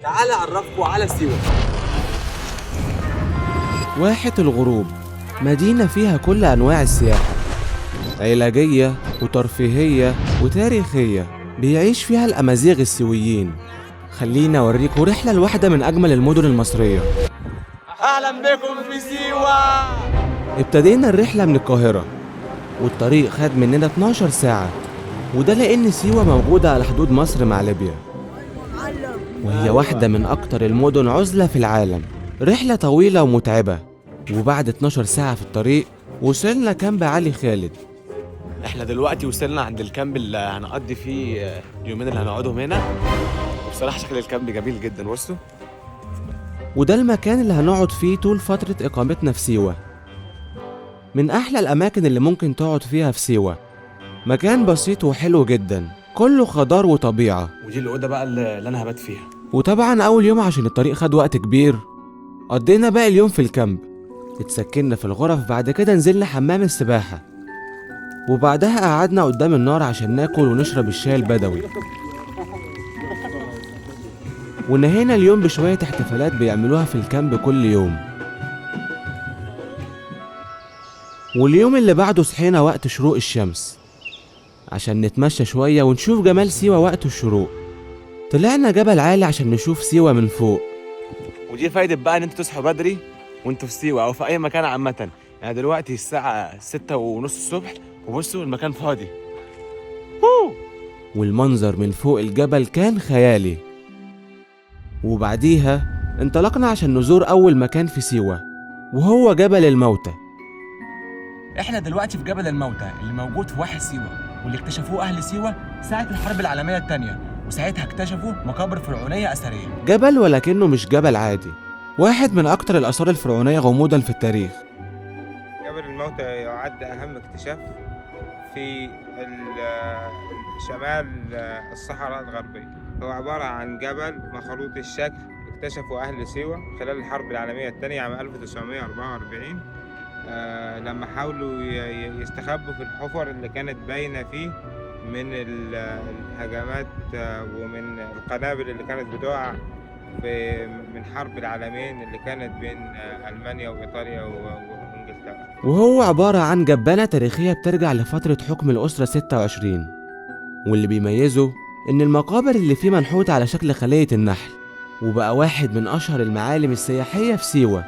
تعال اعرفكم على سيوة. واحة الغروب مدينة فيها كل أنواع السياحة، علاجية وترفيهية وتاريخية، بيعيش فيها الأمازيغ السويين. خلينا أوريكم رحلة لواحدة من أجمل المدن المصرية. اهلا بكم في سيوة. ابتدينا الرحلة من القاهرة، والطريق خد مننا 12 ساعة، وده لأن سيوة موجودة على حدود مصر مع ليبيا، وهي واحدة من أكتر المدن عزلة في العالم. رحلة طويلة ومتعبة، وبعد 12 ساعة في الطريق وصلنا كامب علي خالد. احنا دلوقتي وصلنا عند الكامب اللي هنقضي فيه اليومين اللي هنقعدهم هنا. بصراحة شكل الكامب جميل جدا. بصوا، وده المكان اللي هنقعد فيه طول فترة إقامتنا في سيوة. من أحلى الأماكن اللي ممكن تقعد فيها في سيوة. مكان بسيط وحلو جدا، كله خضار وطبيعة. ودي الأوضة بقى اللي أنا هبات فيها. وطبعا أول يوم عشان الطريق خد وقت كبير، قضينا باقي اليوم في الكامب. اتسكننا في الغرف، بعد كده نزلنا حمام السباحة، وبعدها قعدنا قدام النار عشان ناكل ونشرب الشاي البدوي. ونهينا اليوم بشوية احتفالات بيعملوها في الكامب كل يوم. واليوم اللي بعده صحينا وقت شروق الشمس عشان نتمشى شوية ونشوف جمال سيوة وقت الشروق. طلعنا جبل عالي عشان نشوف سيوة من فوق. ودي فايدة بقى إن أنتوا تصحوا بدري وأنتوا في سيوة أو في أي مكان عامة. يعني دلوقتي الساعة 6:30 الصبح، وبصوا المكان فاضي. والمنظر من فوق الجبل كان خيالي. وبعديها انطلقنا عشان نزور أول مكان في سيوة، وهو جبل الموتى. احنا دلوقتي في جبل الموتى اللي موجود في واحة سيوة، واللي اكتشفوه أهل سيوة ساعة الحرب العالمية التانية، وساعتها اكتشفوا مقابر فرعونية أثرية. جبل ولكنه مش جبل عادي، واحد من أكتر الآثار الفرعونية غموضا في التاريخ. جبل الموتى يعد أهم اكتشاف في شمال الصحراء الغربية. هو عبارة عن جبل مخلوط الشكل، اكتشفه أهل سيوة خلال الحرب العالمية الثانية عام 1944. لما حاولوا يستخبوا في الحفر اللي كانت باينة فيه من الهجمات ومن القنابل اللي كانت بتقع من حرب العالمين اللي كانت بين ألمانيا وإيطاليا وإنجلترا. وهو عبارة عن جبانة تاريخية بترجع لفترة حكم الأسرة 26، واللي بيميزه إن المقابر اللي فيه منحوتة على شكل خلية النحل، وبقى واحد من أشهر المعالم السياحية في سيوة.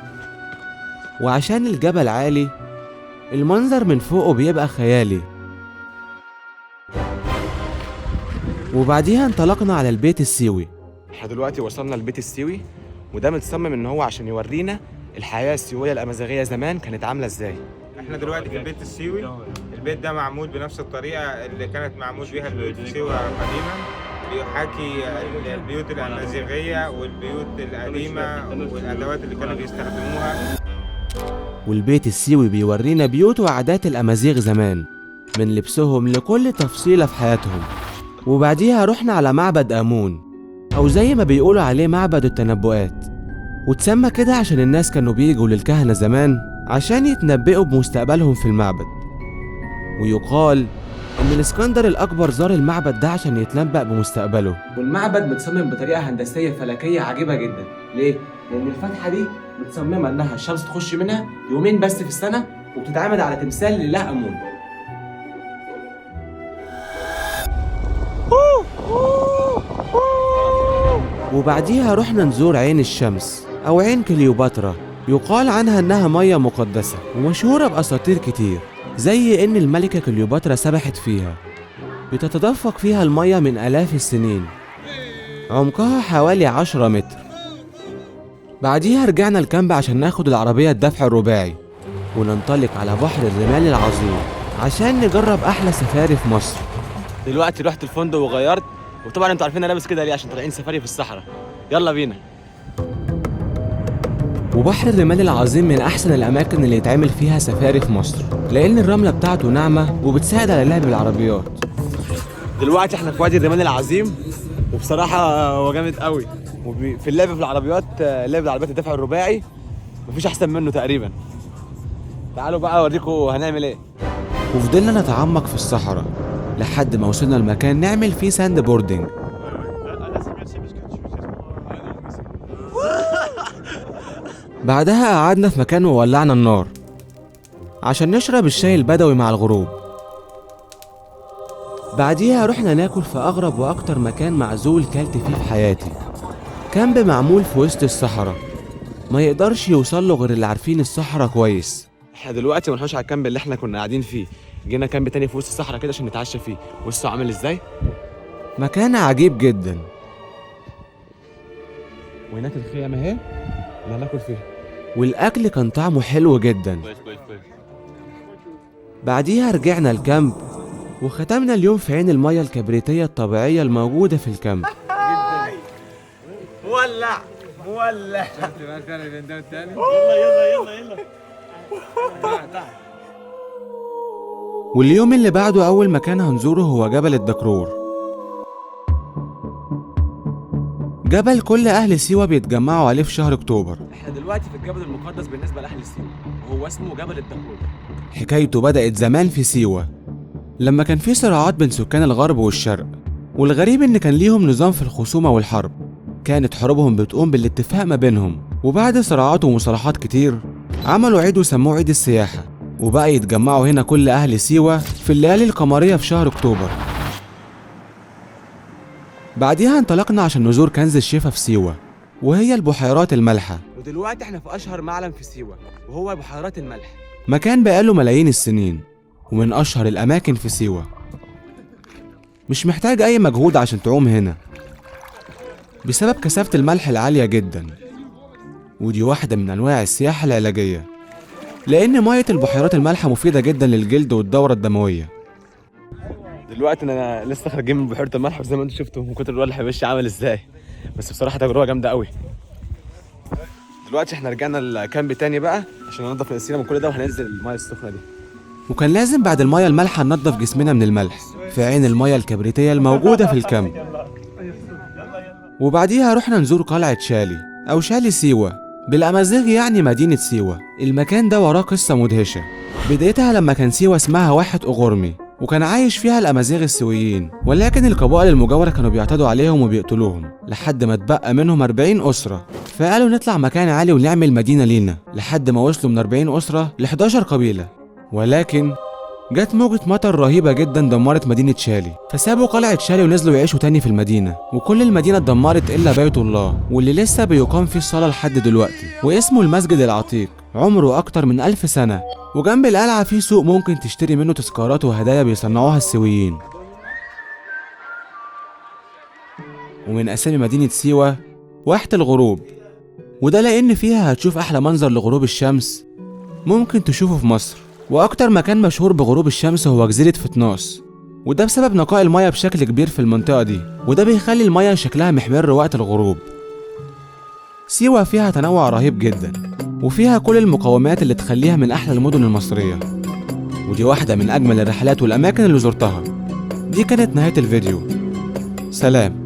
وعشان الجبل عالي، المنظر من فوقه بيبقى خيالي. وبعديها انطلقنا على البيت السيوي. احنا دلوقتي وصلنا البيت السيوي، وده متصمم ان هو عشان يورينا الحياة السيوية الأمازيغية زمان كانت عاملة ازاي. احنا دلوقتي في البيت السيوي. البيت ده معمول بنفس الطريقة اللي كانت معمول بيها البيوت في سيوة قديما، بيحاكي البيوت الأمازيغية والبيوت القديمة والأدوات اللي كانوا بيستخدموها. والبيت السيوي بيورينا بيوت وعادات الأمازيغ زمان، من لبسهم لكل تفصيلة في حياتهم. وبعديها رحنا على معبد آمون، أو زي ما بيقولوا عليه معبد التنبؤات، وتسمى كده عشان الناس كانوا بيجوا للكهنة زمان عشان يتنبئوا بمستقبلهم في المعبد. ويقال إن الإسكندر الأكبر زار المعبد ده عشان يتنبأ بمستقبله. والمعبد متصمم بطريقة هندسية فلكية عجيبة جدا. ليه؟ لأن الفتحة دي متصممة إنها الشمس تخش منها يومين بس في السنة، وبتتعمد على تمثال لله آمون. وبعديها رحنا نزور عين الشمس أو عين كليوباترا. يقال عنها إنها مية مقدسة ومشهورة بأساطير كتير، زي إن الملكة كليوباترا سبحت فيها. بتتدفق فيها المية من آلاف السنين، عمقها حوالي 10 متر. بعديها رجعنا الكامب عشان ناخد العربية الدفع الرباعي وننطلق على بحر الرمال العظيم عشان نجرب أحلى سفاري في مصر. دلوقتي رحت الفندق وغيرت، وطبعا انتوا عارفين انا لابس كده ليه، عشان طالعين سفاري في الصحراء. يلا بينا. وبحر الرمال العظيم من أحسن الأماكن اللي يتعمل فيها سفاري في مصر، لأن الرملة بتاعته ناعمة وبتساعد على لعب العربيات. دلوقتي احنا في وادي الرمال العظيم، وبصراحة هو جامد قوي. وفي اللعب في العربيات، لعب العربيات الدفع الرباعي مفيش أحسن منه تقريبا. تعالوا بقى أوريكم هنعمل إيه. وفضلنا نتعمق في الصحراء لحد ما وصلنا المكان نعمل فيه ساند بوردنج. بعدها قعدنا في مكان وولعنا النار عشان نشرب الشاي البدوي مع الغروب. بعديها رحنا ناكل في أغرب وأكتر مكان معزول كلت فيه في حياتي. كامب معمول في وسط الصحراء، ما يقدرش يوصل له غير اللي عارفين الصحراء كويس. احنا دلوقتي منحوش على الكامب اللي احنا كنا قاعدين فيه، جينا كامب تاني في وسط الصحراء كده عشان نتعشى فيه. بصوا عامل ازاي، مكان عجيب جدا. وهناك الخيام اهي اللي هناكل فيها، والأكل كان طعمه حلو جدا. بعديها رجعنا الكامب وختمنا اليوم في عين المية الكبريتية الطبيعية الموجودة في الكامب. مولع مولع. واليوم اللي بعده أول مكان هنزوره هو جبل الدكرور، جبل كل أهل سيوة بيتجمعوا عليه في شهر أكتوبر. احنا دلوقتي في الجبل المقدس بالنسبة لأهل سيوة، وهو اسمه جبل الدكرور. حكايته بدأت زمان في سيوة لما كان في صراعات بين سكان الغرب والشرق، والغريب إن كان ليهم نظام في الخصومة والحرب، كانت حروبهم بتقوم بالاتفاق ما بينهم. وبعد صراعات ومصالحات كتير عملوا عيد وسموه عيد السياحة، وبقى يتجمعوا هنا كل أهل سيوة في الليالي القمرية في شهر أكتوبر. بعديها انطلقنا عشان نزور كنز الشفا في سيوة، وهي البحيرات المالحة. ودلوقتي احنا في أشهر معلم في سيوة وهو بحيرات الملح، مكان بقاله ملايين السنين ومن أشهر الأماكن في سيوة. مش محتاج أي مجهود عشان تعوم هنا بسبب كثافة الملح العالية جدا، ودي واحدة من أنواع السياحة العلاجية، لأن مية البحيرات المالحة مفيدة جدا للجلد والدورة الدموية. دلوقتي انا لسه خارجين من بحيرة الملح، وزي ما انتم شفتوا من كتر الوضع ماشي عامل ازاي، بس بصراحة تجربة جامدة قوي. دلوقتي احنا رجعنا الكامب تاني بقى عشان ننضف نفسنا من كل ده، وهننزل المايه السخنة دي. وكان لازم بعد المية المالحة ننضف جسمنا من الملح في عين المية الكبريتية الموجودة في الكامب. وبعديها رحنا نزور قلعة شالي أو شالي سيوة بالأمازيغ، يعني مدينة سيوة. المكان ده وراه قصة مدهشة، بدايتها لما كان سيوة اسمها واحد أغرمي، وكان عايش فيها الأمازيغ السويين، ولكن القبائل المجاورة كانوا بيعتدوا عليهم وبيقتلوهم لحد ما اتبقى منهم 40 أسرة. فقالوا نطلع مكان عالي ونعمل مدينة لينا، لحد ما وصلوا من 40 أسرة ل 11 قبيلة. ولكن جت موجة مطر رهيبة جدا دمرت مدينة شالي، فسابوا قلعة شالي ونزلوا يعيشوا تاني في المدينة، وكل المدينة اتدمرت إلا بيت الله، واللي لسه بيقام فيه الصلاة لحد دلوقتي، واسمه المسجد العتيق، عمره أكتر من 1000 سنة. وجنب القلعة فيه سوق ممكن تشتري منه تذكارات وهدايا بيصنعوها السويين. ومن أسامي مدينة سيوة واحة الغروب، وده لأن فيها هتشوف أحلى منظر لغروب الشمس ممكن تشوفه في مصر. وأكتر مكان مشهور بغروب الشمس هو جزيرة فتناس، وده بسبب نقاء المياه بشكل كبير في المنطقة دي، وده بيخلي المياه شكلها محمر وقت الغروب. سيوة فيها تنوع رهيب جدا، وفيها كل المقومات اللي تخليها من أحلى المدن المصرية، ودي واحدة من أجمل الرحلات والأماكن اللي زرتها. دي كانت نهاية الفيديو، سلام.